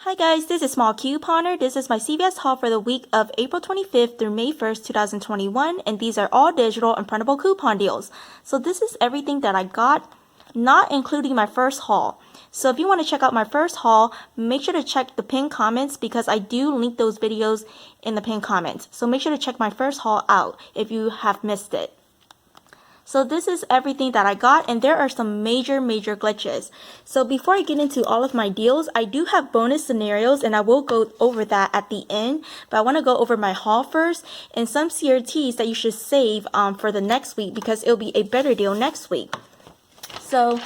Hi guys, this is Small Couponer. This is my CVS haul for the week of April 25th through May 1st, 2021, and these are all digital and printable coupon deals. So this is everything that I got, not including my first haul. So if you want to check out my first haul, make sure to check the pinned comments because I do link those videos in the pinned comments. So make sure to check my first haul out if you have missed it. So this is everything that I got, and there are some major glitches. So before I get into all of my deals, I do have bonus scenarios and I will go over that at the end, but I want to go over my haul first and some CRTs that you should save for the next week because it'll be a better deal next week. So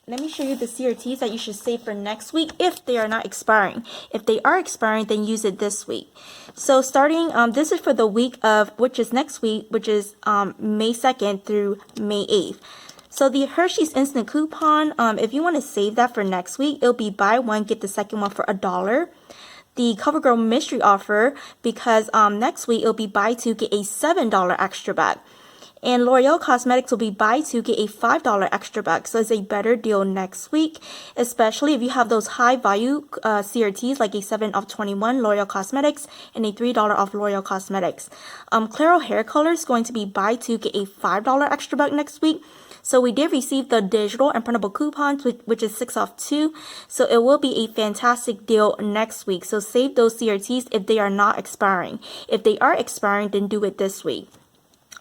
let me show you the CRTs that you should save for next week if they are not expiring. If they are expiring, then use it this week. So starting, this is for the week of, which is next week, which is May 2nd through May 8th. So the Hershey's Instant Coupon, if you want to save that for next week, it'll be buy one, get the second one for $1. The CoverGirl Mystery Offer, because next week it'll be buy two, get a $7 extra back. And L'Oreal Cosmetics will be buy two, get a $5 extra back. So it's a better deal next week, especially if you have those high value CRTs like a 7 off 21 L'Oreal Cosmetics and a $3 off L'Oreal Cosmetics. Claro Hair Color is going to be buy two, get a $5 extra back next week. So we did receive the digital and printable coupons, which is 6 off 2. So it will be a fantastic deal next week. So save those CRTs if they are not expiring. If they are expiring, then do it this week.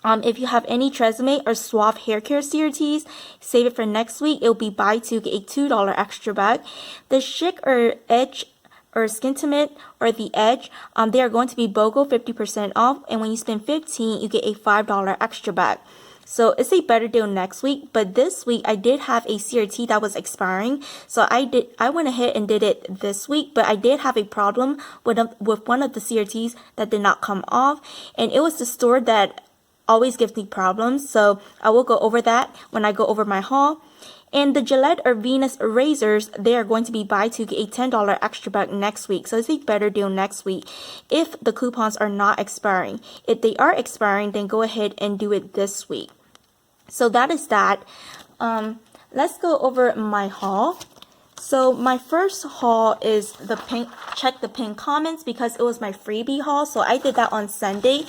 If you have any Tresemme or Suave hair care CRTs, save it for next week. It'll be buy two, get a $2 extra back. The Chic or Edge or Skinsmith or the Edge, they are going to be BOGO 50% off. And when you spend $15, you get a $5 extra back. So it's a better deal next week. But this week, I did have a CRT that was expiring. So I went ahead and did it this week. But I did have a problem with one of the CRTs that did not come off. And it was the store that always gives me problems, so I will go over that when I go over my haul. And the Gillette or Venus razors, they are going to be buy two, get a $10 extra back next week. So it's a better deal next week if the coupons are not expiring. If they are expiring, then go ahead and do it this week. So that is that. Let's go over my haul. So my first haul is check the pinned comments because it was my freebie haul. So I did that on Sunday.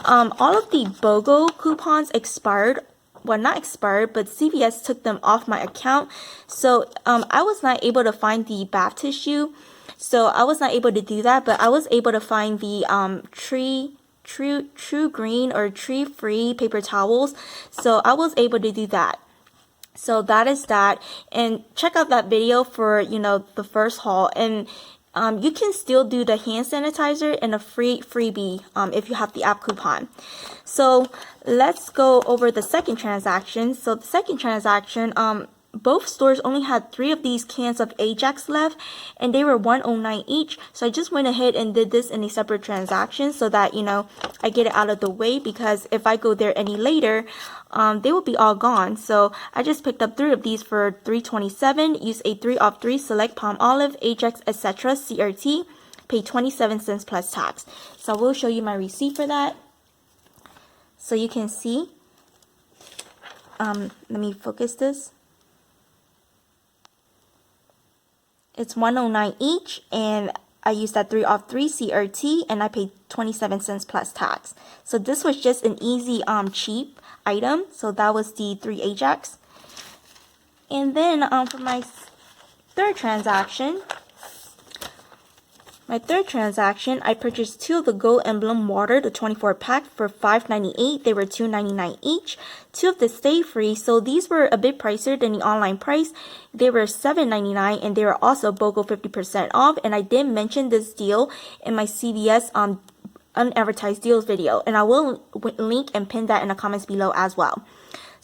All of the BOGO coupons expired. Well, not expired, but CVS took them off my account. So I was not able to find the bath tissue. So I was not able to do that, but I was able to find the True Green or Tree Free paper towels. So I was able to do that. So that is that, and check out that video for, the first haul, and you can still do the hand sanitizer and a freebie if you have the app coupon. So let's go over the second transaction. So the second transaction, both stores only had 3 of these cans of Ajax left, and they were $1.09 each. So I just went ahead and did this in a separate transaction so that, I get it out of the way, because if I go there any later, they will be all gone. So I just picked up 3 of these for $3.27, used a 3 off 3 select palm olive, Ajax, etc. CRT, paid 27 cents plus tax. So I will show you my receipt for that. So you can see, let me focus this. It's $1.09 each, and I used that 3 off 3 CRT, and I paid 27 cents plus tax. So this was just an easy, cheap item. So that was the 3 Ajax. And then for my third transaction, I purchased 2 of the Gold Emblem Water, the 24 pack, for $5.98. They were $2.99 each. 2 of the Stay Free, so these were a bit pricier than the online price. They were $7.99, and they were also BOGO 50% off. And I did mention this deal in my CVS unadvertised deals video, and I will link and pin that in the comments below as well.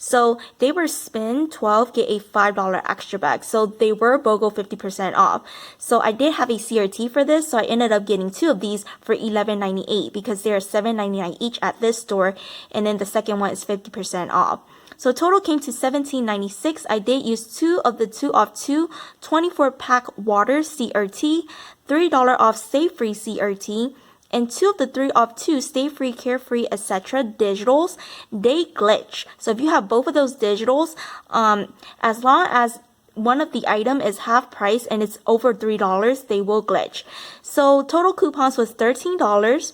So they were spend 12, get a $5 extra back. So they were BOGO 50% off. So I did have a CRT for this. So I ended up getting 2 of these for $11.98 because they are $7.99 each at this store. And then the second one is 50% off. So total came to $17.96. I did use 2 of the 2 off 2 24 pack water CRT, $3 off Stay Free CRT, and 2 of the 3 off 2 Stay Free, Carefree, etc. digitals. They glitch. So if you have both of those digitals, as long as one of the item is half price and it's over $3, they will glitch. So total coupons was $13.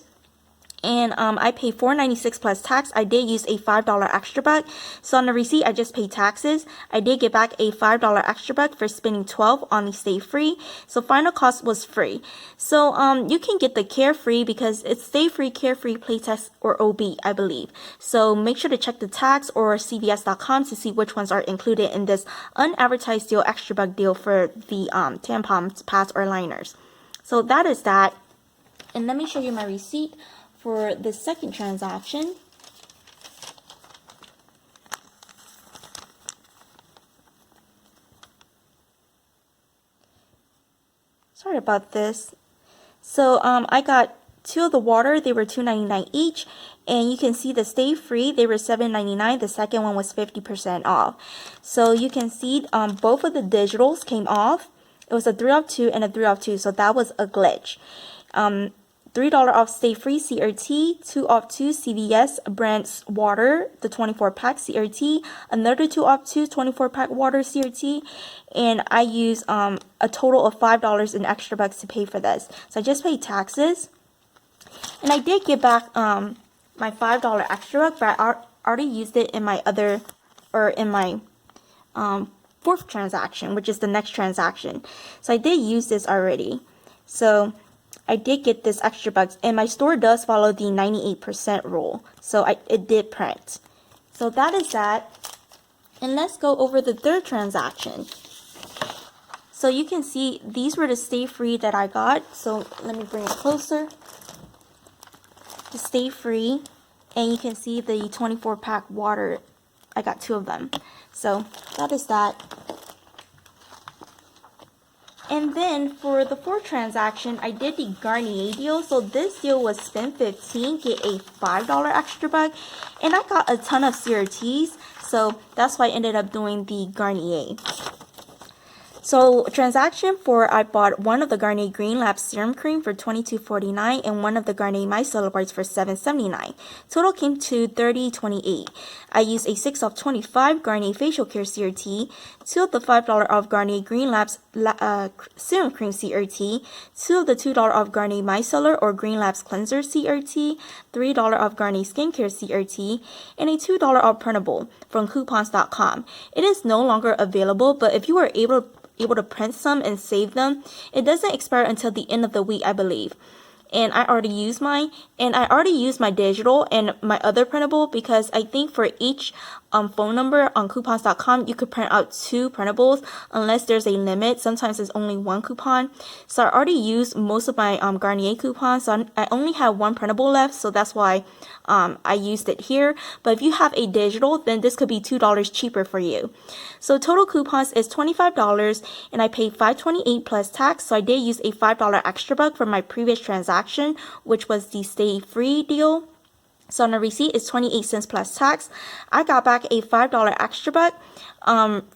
And I paid $4.96 plus tax. I did use a $5 extra buck. So on the receipt, I just paid taxes. I did get back a $5 extra buck for spending $12 on the Stay Free. So final cost was free. So you can get the Carefree because it's Stay Free, Carefree, Playtest, or OB, I believe. So make sure to check the tags or CVS.com to see which ones are included in this unadvertised deal, extra buck deal for the tampons, pads, or liners. So that is that. And let me show you my receipt for the second transaction. Sorry about this. So I got two of the water, they were $2.99 each, and you can see the Stay Free, they were $7.99. The second one was 50% off. So you can see both of the digitals came off. It was a 3 off 2 and a 3 off 2, so that was a glitch. $3 off Stay Free CRT, 2 off 2 CVS brands water, the 24-pack CRT, another 2 off 2 24-pack water CRT, and I use a total of $5 in extra bucks to pay for this. So I just paid taxes, and I did get back my $5 extra buck, but I already used it in my other, or in my fourth transaction, which is the next transaction. So I did use this already. So I did get this extra bucks, and my store does follow the 98% rule, so it did print. So that is that. And let's go over the third transaction. So you can see these were the Stay Free that I got. So let me bring it closer. The Stay Free, and you can see the 24-pack water. I got 2 of them. So that is that. And then for the fourth transaction, I did the Garnier deal. So this deal was spend $15, get a $5 extra buck, and I got a ton of CRTs. So that's why I ended up doing the Garnier. So transaction 4, I bought one of the Garnier Green Lab Serum Cream for $22.49 and one of the Garnier Micellar Bites for $7.79. Total came to $30.28. I used a 6 off 25 Garnier Facial Care CRT, 2 of the $5 off Garnier Green Labs Serum Cream CRT, 2 of the $2 off Garnier Micellar or Green Labs Cleanser CRT, $3 off Garnier Skincare CRT, and a $2 off Printable from coupons.com. It is no longer available, but if you are able to print some and save them, it doesn't expire until the end of the week, I believe. And I already used mine, and I already used my digital and my other printable, because I think for each phone number on coupons.com, you could print out 2 printables unless there's a limit. Sometimes it's only 1 coupon. So I already used most of my Garnier coupons, so I only have 1 printable left, so that's why I used it here. But if you have a digital, then this could be $2 cheaper for you. So total coupons is $25, and I paid $5.28 plus tax, so I did use a $5 extra buck from my previous transaction, which was the Stay Free deal. So on the receipt is 28 cents plus tax. I got back a $5 extra buck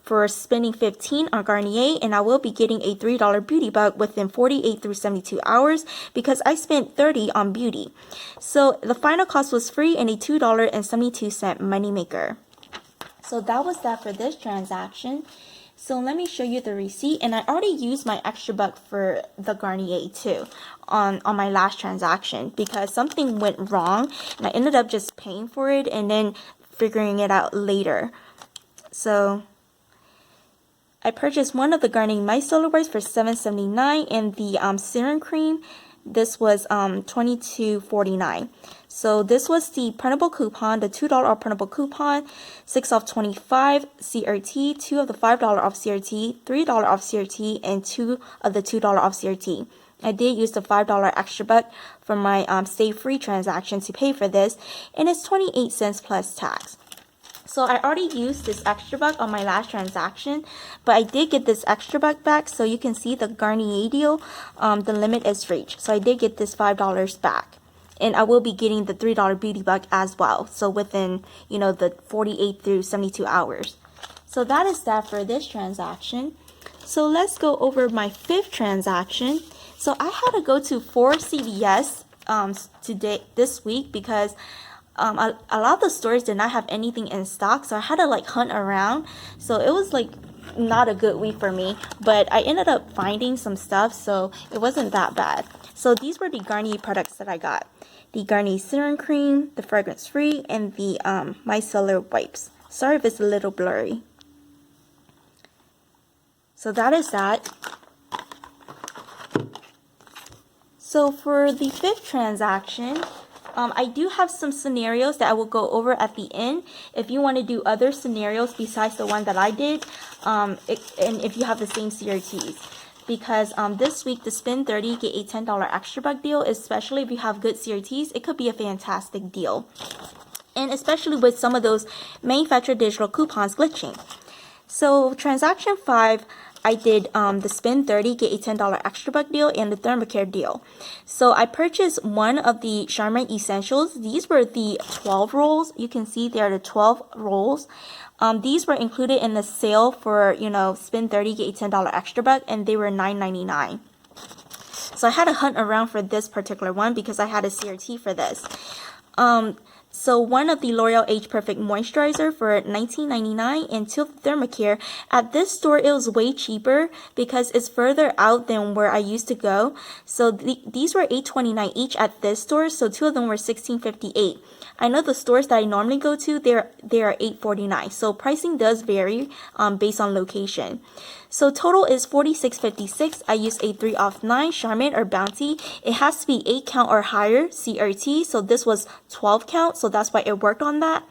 for spending $15 on Garnier, and I will be getting a $3 beauty buck within 48 through 72 hours because I spent $30 on beauty. So the final cost was free and a $2.72 moneymaker. So that was that for this transaction. So let me show you the receipt, and I already used my extra buck for the Garnier too on my last transaction because something went wrong and I ended up just paying for it and then figuring it out later. So I purchased one of the Garnier Micellar Bites for $7.79 and the serum cream, this was $22.49. So this was the printable coupon, the $2 off printable coupon, 6 off 25 CRT, 2 of the $5 off CRT, $3 off CRT, and 2 of the $2 off CRT. I did use the $5 extra buck for my Stay Free transaction to pay for this, and it's 28 cents plus tax. So I already used this extra buck on my last transaction, but I did get this extra buck back. So you can see the Garnier deal, the limit is reached. So I did get this $5 back. And I will be getting the $3 beauty buck as well. So within, the 48 through 72 hours. So that is that for this transaction. So let's go over my fifth transaction. So I had to go to 4 CVS this week because a lot of the stores did not have anything in stock, so I had to hunt around. So it was not a good week for me, but I ended up finding some stuff, so it wasn't that bad. So these were the Garnier products that I got. The Garnier Serum Cream, the Fragrance Free, and the micellar wipes. Sorry if it's a little blurry. So that is that. So for the fifth transaction, I do have some scenarios that I will go over at the end. If you want to do other scenarios besides the one that I did, and if you have the same CRTs. Because this week, the spend 30, get a $10 extra buck deal, especially if you have good CRTs, it could be a fantastic deal. And especially with some of those manufacturer digital coupons glitching. So transaction 5, I did the spend 30, get a $10 extra buck deal and the thermacare deal. So I purchased one of the Charmin Essentials. These were the 12 rolls. You can see they are the 12 rolls. These were included in the sale for, spend 30, get a $10 extra buck, and they were $9.99. So I had to hunt around for this particular one because I had a CRT for this. So one of the L'Oreal Age Perfect Moisturizer for $19.99 and two of the Thermacare. At this store, it was way cheaper because it's further out than where I used to go. So these were $8.29 each at this store, so two of them were $16.58. I know the stores that I normally go to, they are $8.49. So pricing does vary based on location. So total is $46.56. I use a 3 off 9 Charmin or Bounty. It has to be 8 count or higher CRT. So this was 12 count. So that's why it worked on that.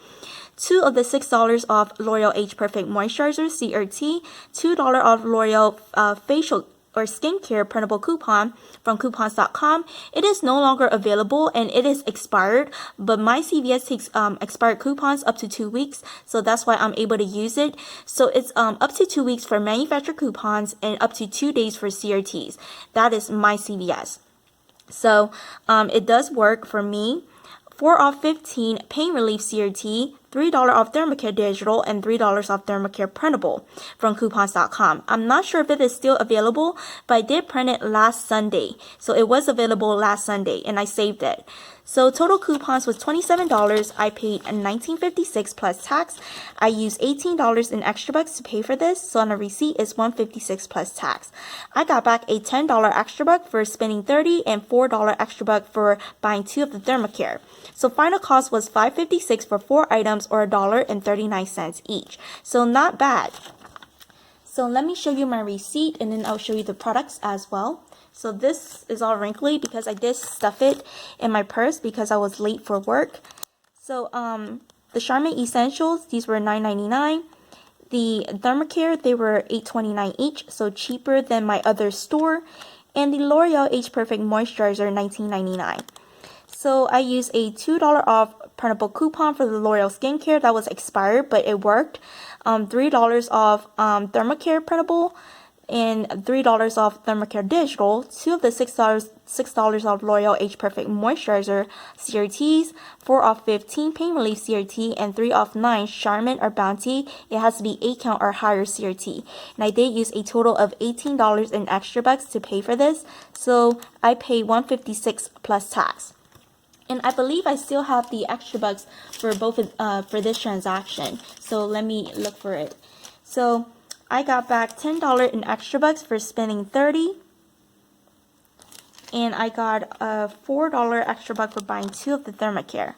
2 of the $6 off L'Oreal Age Perfect Moisturizer CRT. $2 off L'Oreal facial or skincare printable coupon from coupons.com. It is no longer available and it is expired, but my CVS takes expired coupons up to 2 weeks, so that's why I'm able to use it. So it's up to 2 weeks for manufacturer coupons and up to 2 days for CRTs. That is my CVS. So it does work for me. 4 off 15 Pain Relief CRT, $3 off Thermacare Digital, and $3 off Thermacare Printable from coupons.com. I'm not sure if it is still available, but I did print it last Sunday. So it was available last Sunday, and I saved it. So total coupons was $27. I paid $19.56 plus tax. I used $18 in extra bucks to pay for this, so on a receipt is $156 plus tax. I got back a $10 extra buck for spending $30 and $4 extra buck for buying 2 of the Thermacare. So final cost was $5.56 for 4 items or $1.39 each. So not bad. So let me show you my receipt and then I'll show you the products as well. So this is all wrinkly because I did stuff it in my purse because I was late for work. So the Charmin Essentials, these were $9.99. The Thermacare, they were $8.29 each, so cheaper than my other store. And the L'Oreal Age Perfect Moisturizer, $19.99. So I used a $2 off printable coupon for the L'Oreal Skincare that was expired, but it worked. $3 off Thermacare Printable and $3 off Thermacare Digital. 2 of the $6 off L'Oreal Age Perfect Moisturizer CRTs, 4 off 15 Pain Relief CRT, and 3 off 9 Charmin or Bounty. It has to be 8 count or higher CRT. And I did use a total of $18 in extra bucks to pay for this, so I paid $156 plus tax. And I believe I still have the extra bucks for both for this transaction. So let me look for it. So I got back $10 in extra bucks for spending $30. And I got a $4 extra buck for buying 2 of the Thermacare.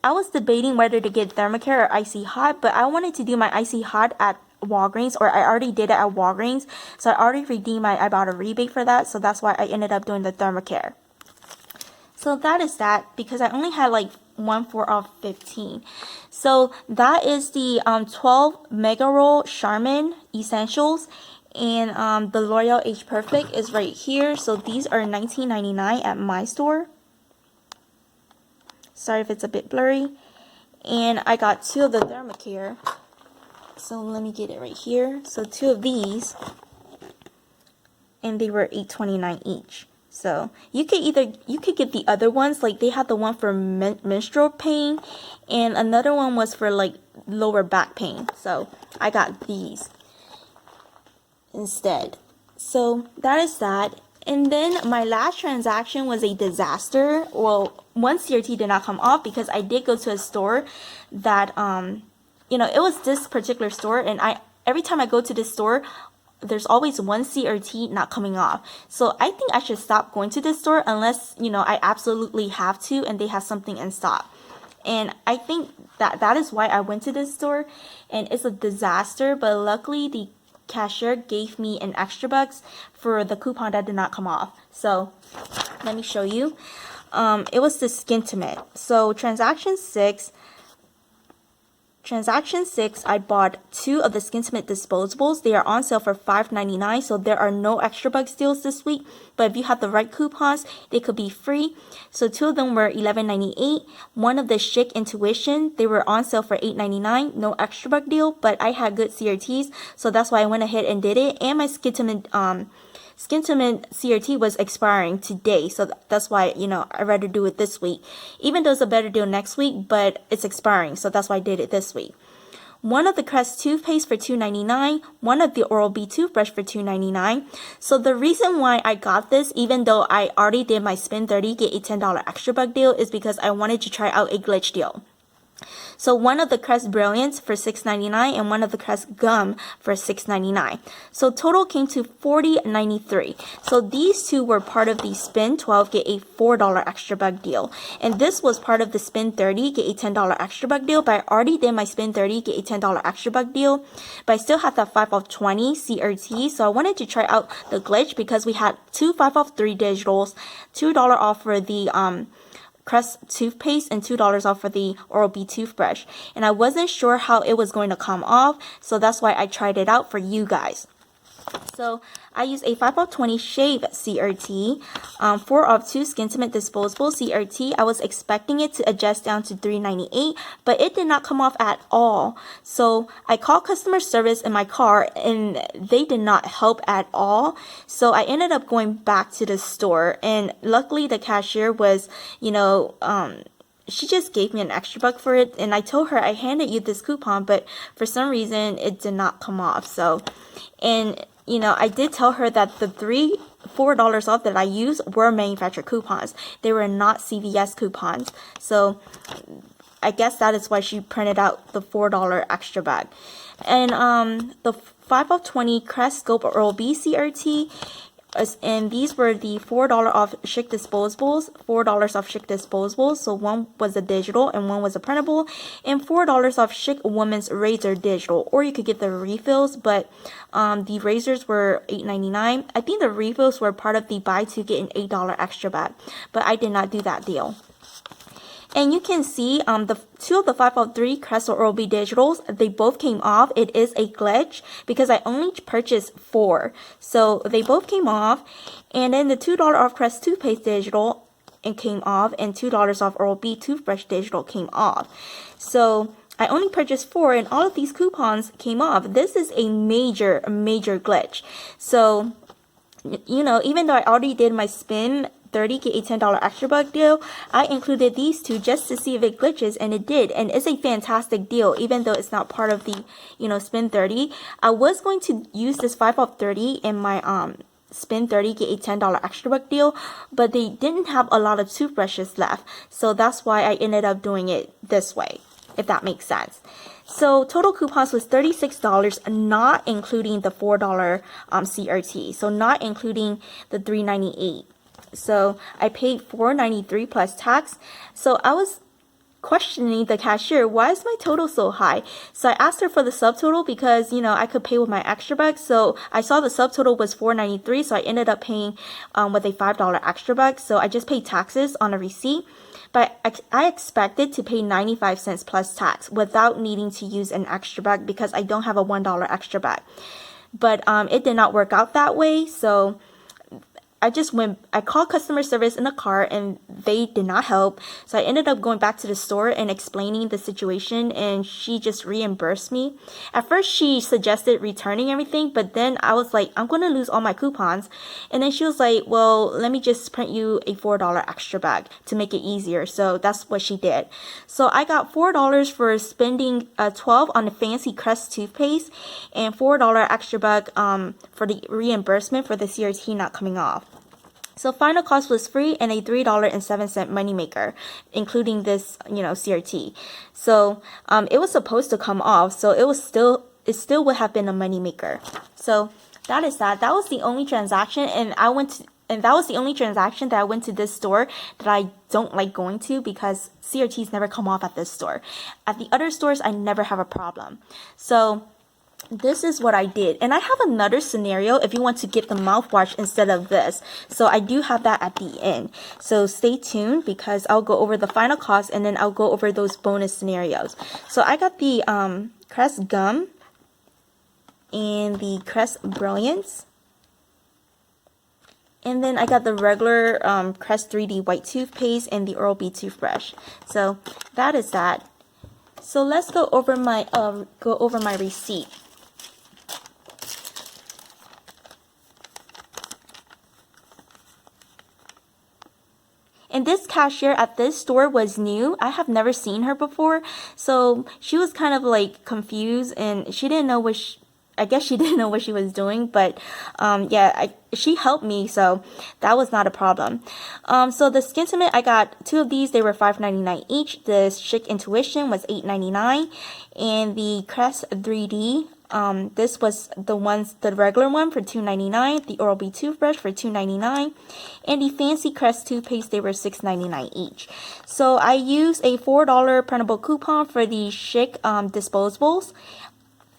I was debating whether to get Thermacare or Icy Hot, but I wanted to do my Icy Hot at Walgreens, or I already did it at Walgreens. So I already redeemed my Ibotta rebate for that, so that's why I ended up doing the Thermacare. So that is that, because I only had like 4 off 15. So that is the 12 Mega Roll Charmin Essentials, and the L'Oreal Age Perfect is right here. So these are $19.99 at my store. Sorry if it's a bit blurry. And I got 2 of the Thermacare. So let me get it right here. So 2 of these, and they were $8.29 each. So you could get the other ones, like they had the one for menstrual pain, and another one was for like lower back pain. So I got these instead. So that is that. And then my last transaction was a disaster. Well, one CRT did not come off because I did go to a store that it was this particular store, and every time I go to this store, there's always one CRT not coming off. So I think I should stop going to this store unless, I absolutely have to and they have something in stock. And I think that is why I went to this store, and it's a disaster, but luckily the cashier gave me an extra bucks for the coupon that did not come off. So let me show you. It was the Skinsmith. So transaction 6, I bought 2 of the Skinsmith Disposables. They are on sale for $5.99, so there are no extra bucks deals this week. But if you have the right coupons, they could be free. So 2 of them were $11.98. One of the Chic Intuition, they were on sale for $8.99. No extra buck deal, but I had good CRTs, so that's why I went ahead and did it. And my Skinsmith CRT was expiring today, so that's why, I'd rather do it this week. Even though it's a better deal next week, but it's expiring, so that's why I did it this week. One of the Crest Toothpaste for $2.99, one of the Oral-B toothbrush for $2.99. So the reason why I got this, even though I already did my spend 30, get a $10 extra buck deal, is because I wanted to try out a glitch deal. So one of the Crest Brilliance for $6.99 and one of the Crest Gum for $6.99. So total came to $40.93. So these 2 were part of the spend 12, get a $4 extra buck deal. And this was part of the spend 30, get a $10 extra buck deal. But I already did my spend 30, get a $10 extra buck deal. But I still have that 5 off 20 CRT. So I wanted to try out the glitch because we had 2 5 off 3 digitals, $2 off for the Crest Toothpaste and $2 off for the Oral-B toothbrush. And I wasn't sure how it was going to come off, so that's why I tried it out for you guys. So I used a 5 off 20 shave CRT, 4 off 2 Skinsmith Disposable CRT. I was expecting it to adjust down to $3.98, but it did not come off at all. So I called customer service in my car and they did not help at all. So I ended up going back to the store, and luckily the cashier was, she just gave me an extra buck for it, and I told her I handed you this coupon, but for some reason it did not come off. So, and I did tell her that the $4 off that I used were manufacturer coupons. They were not CVS coupons. So I guess that is why she printed out the $4 extra buck. And the 5 off 20 Crest Scope Oral-B CRT, and these were the $4 off Chic Disposables, $4 off Chic Disposables, so one was a digital and one was a printable, and $4 off Chic Women's Razor Digital, or you could get the refills, but the razors were $8.99. I think the refills were part of the buy 2 get an $8 extra back, but I did not do that deal. And you can see the 2 of the 5 off 3 Crest Oral-B digitals, they both came off. It is a glitch because I only purchased 4. So they both came off. And then the $2 off Crest Toothpaste digital, it came off. And $2 off Oral-B toothbrush digital came off. So I only purchased 4 and all of these coupons came off. This is a major glitch. So, even though I already did my spin 30, get a $10 extra buck deal, I included these 2 just to see if it glitches, and it did. And it's a fantastic deal, even though it's not part of the, spend 30. I was going to use this 5 off 30 in my spend 30, get a $10 extra buck deal, but they didn't have a lot of toothbrushes left. So that's why I ended up doing it this way, if that makes sense. So total coupons was $36, not including the $4 CRT. So not including the $3.98. So I paid $4.93 plus tax. So I was questioning the cashier, why is my total so high? So I asked her for the subtotal because, I could pay with my extra bucks. So I saw the subtotal was $4.93, so I ended up paying with a $5 extra buck. So I just paid taxes on a receipt. But I expected to pay 95 cents plus tax without needing to use an extra buck because I don't have a $1 extra buck. But it did not work out that way. So I called customer service in the car and they did not help. So I ended up going back to the store and explaining the situation, and she just reimbursed me. At first she suggested returning everything, but then I was like, I'm going to lose all my coupons. And then she was like, well, let me just print you a $4 extra bag to make it easier. So that's what she did. So I got $4 for spending $12 on the fancy Crest toothpaste and $4 extra bag for the reimbursement for the CRT not coming off. So final cost was free and a $3.07 moneymaker, including this, CRT. So it was supposed to come off, so it was still it still would have been a moneymaker. So that is that. That was the only transaction, and that was the only transaction that I went to this store that I don't like going to because CRTs never come off at this store. At the other stores, I never have a problem. So this is what I did. And I have another scenario if you want to get the mouthwash instead of this. So I do have that at the end. So stay tuned because I'll go over the final cost and then I'll go over those bonus scenarios. So I got the Crest Gum and the Crest Brilliance. And then I got the regular Crest 3D white toothpaste and the Oral-B toothbrush. So that is that. So let's go over my receipt. And this cashier at this store was new. I have never seen her before. So she was kind of like confused and she didn't know I guess she didn't know what she was doing, but she helped me, so that was not a problem. So the Skinsmith, I got 2 of these. They were $5.99 each. The Chic Intuition was $8.99, and the Crest 3D, this was the regular one for $2.99. The Oral-B toothbrush for $2.99, and the fancy Crest toothpaste, they were $6.99 each. So I used a $4 printable coupon for the Chic Disposables.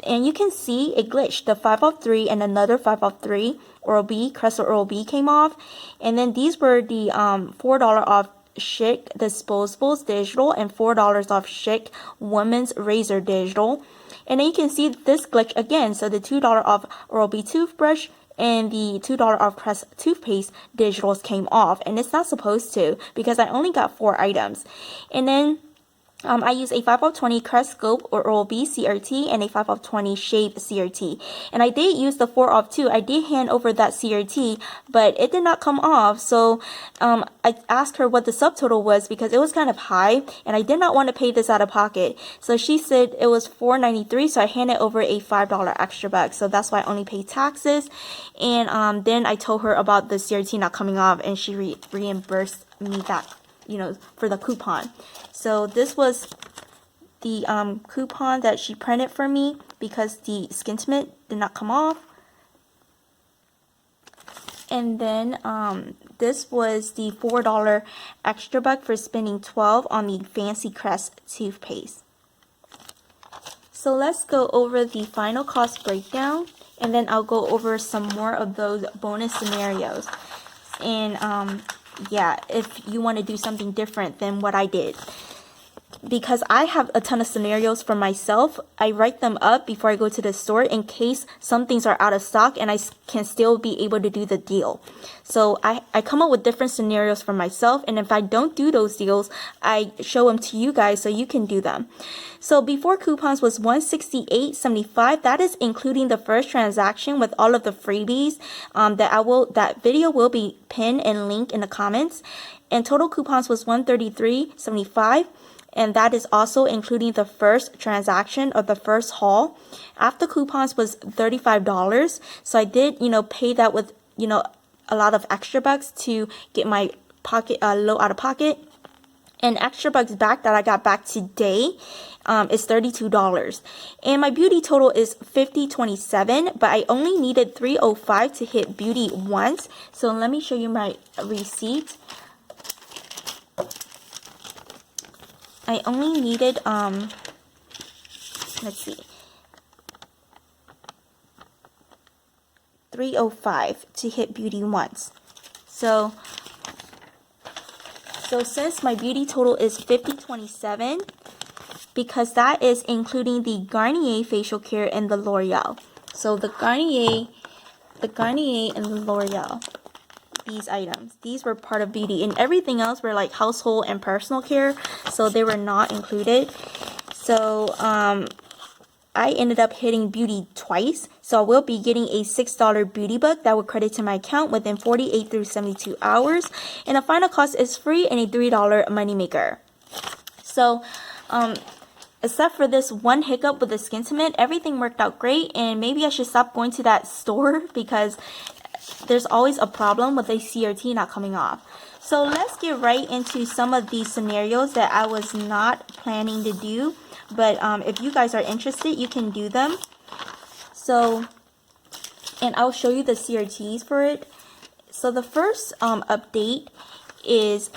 And you can see it glitched. The 5 off 3 and another 5 off 3 Oral-B, Crest Oral-B came off. And then these were the $4 off Chic Disposables Digital and $4 off Chic Women's Razor Digital. And then you can see this glitch again. So the $2 off Oral-B toothbrush and the $2 off Crest toothpaste digitals came off. And it's not supposed to because I only got 4 items. And then I used a 5 off 20 Crest Scope or Oral-B CRT and a 5 off 20 Shave CRT. And I did use the 4 off 2. I did hand over that CRT, but it did not come off. So I asked her what the subtotal was because it was kind of high and I did not want to pay this out of pocket. So she said it was $4.93, so I handed over a $5 extra buck. So that's why I only paid taxes. And then I told her about the CRT not coming off and she reimbursed me that, for the coupon. So this was the coupon that she printed for me because the Skinsmith did not come off. And then this was the $4 extra buck for spending 12 on the fancy Crest toothpaste. So let's go over the final cost breakdown and then I'll go over some more of those bonus scenarios. And if you want to do something different than what I did. Because I have a ton of scenarios for myself, I write them up before I go to the store in case some things are out of stock and I can still be able to do the deal. So I come up with different scenarios for myself, and if I don't do those deals, I show them to you guys so you can do them. So before coupons was $168.75. That is including the first transaction with all of the freebies. That video will be pinned and linked in the comments. And total coupons was $133.75. And that is also including the first transaction of the first haul. After coupons was $35. So I did, pay that with, a lot of extra bucks to get my pocket low out of pocket. And extra bucks back that I got back today is $32. And my beauty total is $50.27, but I only needed $305 to hit beauty once. So let me show you my receipt. I only needed, let's see, $305 to hit beauty once. So since my beauty total is $50.27, because that is including the Garnier facial care and the L'Oreal. So the Garnier and the L'Oreal. These items, these were part of beauty, and everything else were like household and personal care, so they were not included. So I ended up hitting beauty twice, so I will be getting a $6 beauty book that will credit to my account within 48 through 72 hours, and the final cost is free and a $3 moneymaker. So except for this one hiccup with the Skinsmith, everything worked out great, and maybe I should stop going to that store because there's always a problem with a CRT not coming off. So let's get right into some of these scenarios that I was not planning to do, but if you guys are interested, you can do them. So, and I'll show you the CRTs for it. So the first update is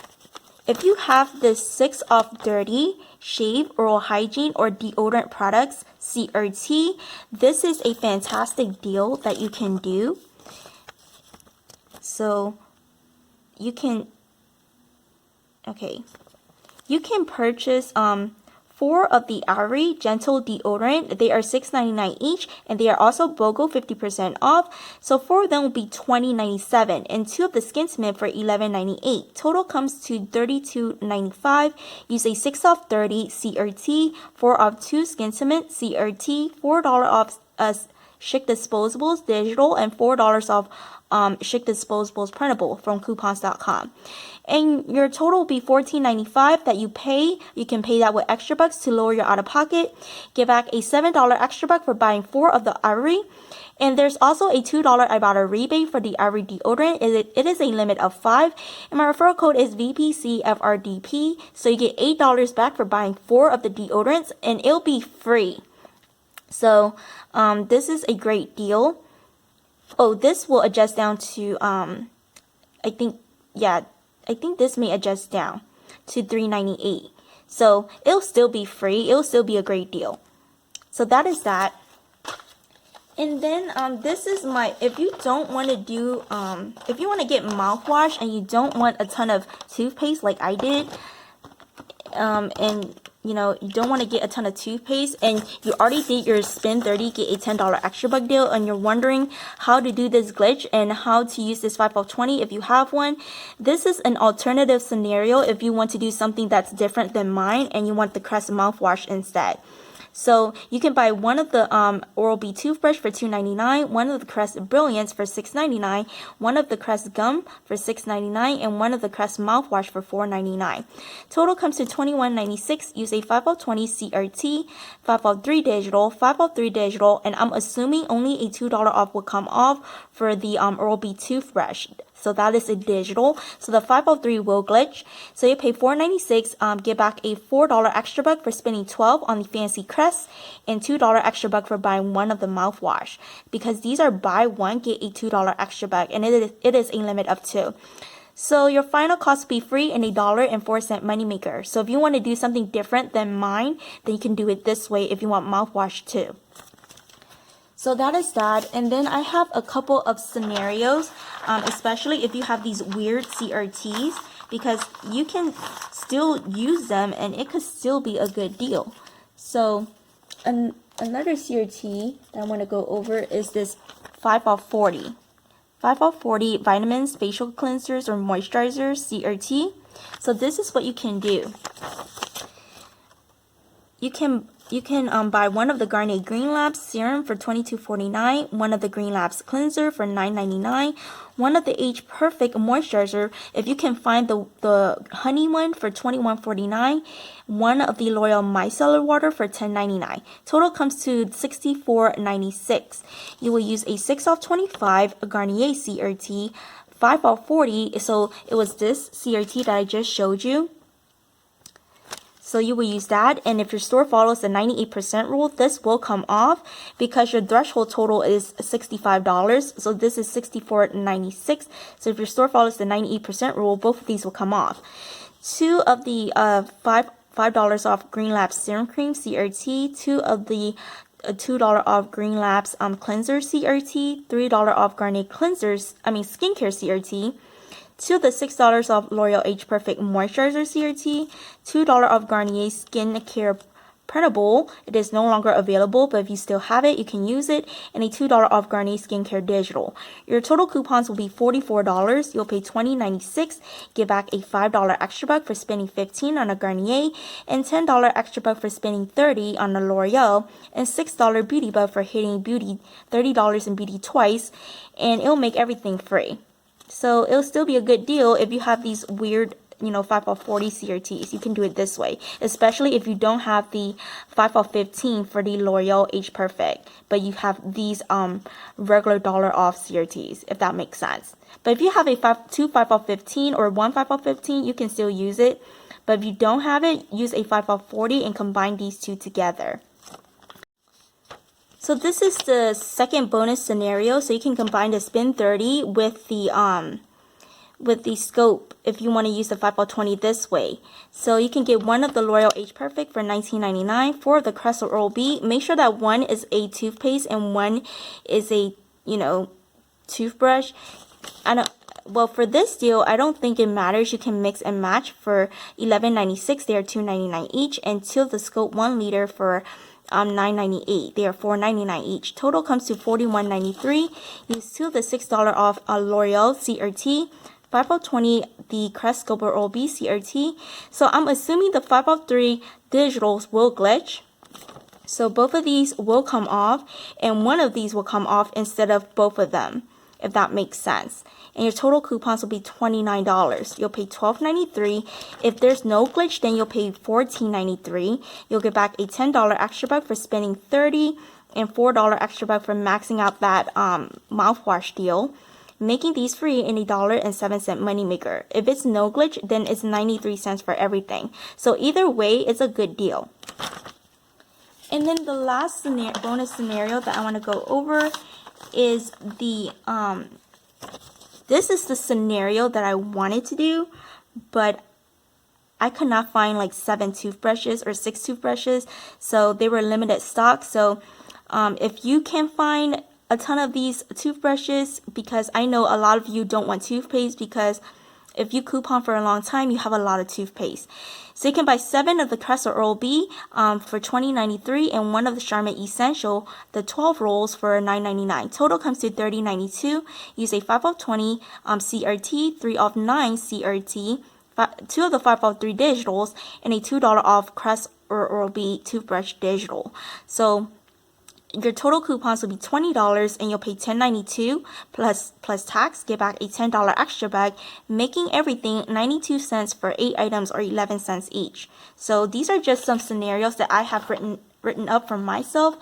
if you have the 6 off dirty shave, oral hygiene, or deodorant products CRT, this is a fantastic deal that you can do. So you can purchase 4 of the Ari Gentle Deodorant. They are $6.99 each, and they are also BOGO 50% off. So 4 of them will be $20.97, and 2 of the Skinsmith for $11.98. Total comes to $32.95. Use a 6 off 30 CRT, 4 off 2 Skinsmith CRT, $4 off Schick Disposables Digital, and $4 off Schick Disposables Printable from coupons.com. And your total will be $14.95 that you pay. You can pay that with extra bucks to lower your out-of-pocket. Get back a $7 extra buck for buying 4 of the Ari. And there's also a $2 Ibotta rebate for the Ari deodorant. It is a limit of 5. And my referral code is vpcfrdp. So you get $8 back for buying 4 of the deodorants, and it'll be free. So this is a great deal. Oh, this will adjust down to I think this may adjust down to $3.98. So it'll still be free. It'll still be a great deal. So that is that. And then this is my, if you don't want to do, if you want to get mouthwash and you don't want a ton of toothpaste like I did, and you know, you don't want to get a ton of toothpaste and you already did your spend 30, get a $10 extra buck deal, and you're wondering how to do this glitch and how to use this 5 off 20 if you have one, this is an alternative scenario if you want to do something that's different than mine and you want the Crest mouthwash instead. So you can buy one of the Oral-B toothbrush for $2.99, one of the Crest Brilliance for $6.99, one of the Crest Gum for $6.99, and one of the Crest Mouthwash for $4.99. Total comes to $21.96. Use a 5 off 20 CRT, 5 off 3 digital, 5 off 3 digital, and I'm assuming only a $2 off will come off for the Oral-B toothbrush. So that is a digital. So the 5 off 3 will glitch. So you pay $4.96, get back a $4 extra buck for spending $12 on the fancy Crest, and $2 extra buck for buying one of the mouthwash. Because these are buy one, get a $2 extra buck, and it is a limit of 2. So your final cost will be free and a $1.04 moneymaker. So if you want to do something different than mine, then you can do it this way if you want mouthwash too. So that is that. And then I have a couple of scenarios, especially if you have these weird CRTs, because you can still use them and it could still be a good deal. So another CRT that I want to go over is this 5 off 40. 5 off 40 vitamins, facial cleansers, or moisturizers, CRT. So this is what you can do. You can buy one of the Garnier Green Labs serum for $22.49, one of the Green Labs cleanser for $9.99, one of the Age Perfect moisturizer, if you can find the honey one, for $21.49, one of the L'Oreal Micellar water for $10.99. Total comes to $64.96. You will use a 6 off 25 Garnier CRT, 5 off 40, so it was this CRT that I just showed you. So you will use that, and if your store follows the 98% rule, this will come off because your threshold total is $65. So this is $64.96. So if your store follows the 98% rule, both of these will come off. 2 of the $5 off Green Labs Serum Cream CRT, 2 of the $2 off Green Labs Cleanser CRT, $3 off Garnier Skincare CRT, 2 of the $6 off L'Oreal Age Perfect Moisturizer CRT, $2 off Garnier Skincare Printable. It is no longer available, but if you still have it, you can use it, and a $2 off Garnier Skincare Digital. Your total coupons will be $44. You'll pay $20.96, get back a $5 extra buck for spending $15 on a Garnier, and $10 extra buck for spending $30 on a L'Oreal, and $6 beauty buck for hitting beauty, $30 in beauty twice, and it'll make everything free. So it'll still be a good deal if you have these weird, 5 off 40 CRTs. You can do it this way, especially if you don't have the 5 off 15 for the L'Oreal Age Perfect, but you have these regular dollar off CRTs, if that makes sense. But if you have two 5 off 15 or one 5 off 15, you can still use it. But if you don't have it, use a 5 off 40 and combine these two together. So this is the second bonus scenario. So you can combine the spin 30 with the scope if you want to use the 5 out 20 this way. So you can get one of the L'Oreal Age Perfect for $19.99, 4 of the Crest or Oral-B. Make sure that one is a toothpaste and one is a, toothbrush. Well, for this deal, I don't think it matters. You can mix and match for $11.96. They are $2.99 each, and 2 of the scope 1 liter for $9.98. They are $4.99 each. Total comes to $41.93. Use 2 of the $6 off L'Oreal CRT. 5 out 20 the Crest Scope or Oral-B CRT. So I'm assuming the 5 out 3 digitals will glitch. So both of these will come off, and one of these will come off instead of both of them, if that makes sense. And your total coupons will be $29. You'll pay $12.93. If there's no glitch, then you'll pay $14.93. You'll get back a $10 extra buck for spending $30 and $4 extra buck for maxing out that mouthwash deal, making these free in $1.07 moneymaker. If it's no glitch, then it's 93 cents for everything. So either way, it's a good deal. And then the last bonus scenario that I want to go over is the this is the scenario that I wanted to do, but I could not find like 7 toothbrushes or 6 toothbrushes, so they were limited stock. So if you can find a ton of these toothbrushes, because I know a lot of you don't want toothpaste, because if you coupon for a long time, you have a lot of toothpaste. So you can buy 7 of the Crest or Oral-B for $20.93, and 1 of the Charmin Essential, the 12 rolls for $9.99. Total comes to $30.92. Use a 5 out 20 CRT, 3 off 9 CRT, 2 of the 5 out 3 digitals, and a $2 off Crest or Oral-B toothbrush digital. So your total coupons will be $20, and you'll pay $10.92 plus tax, get back a $10 extra bag, making everything 92 cents for 8 items or 11 cents each. So these are just some scenarios that I have written up for myself,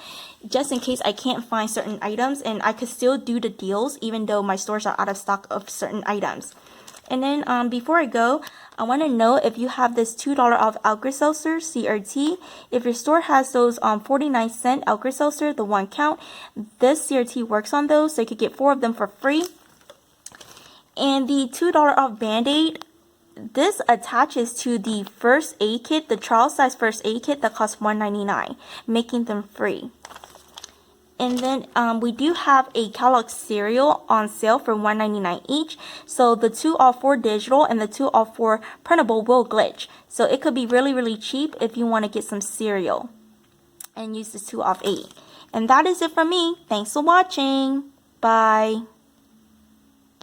just in case I can't find certain items, and I could still do the deals even though my stores are out of stock of certain items. And then before I go, I want to know if you have this $2 off Alka-Seltzer CRT. If your store has those 49-cent Alka-Seltzer, the 1 count, this CRT works on those, so you could get 4 of them for free. And the $2 off Band-Aid, this attaches to the first aid kit, the trial size first aid kit that costs $1.99, making them free. And then we do have a Kellogg cereal on sale for $1.99 each. So the 2 off 4 digital and the 2 off 4 printable will glitch. So it could be really, really cheap if you want to get some cereal and use this 2 off 8. And that is it for me. Thanks for watching. Bye.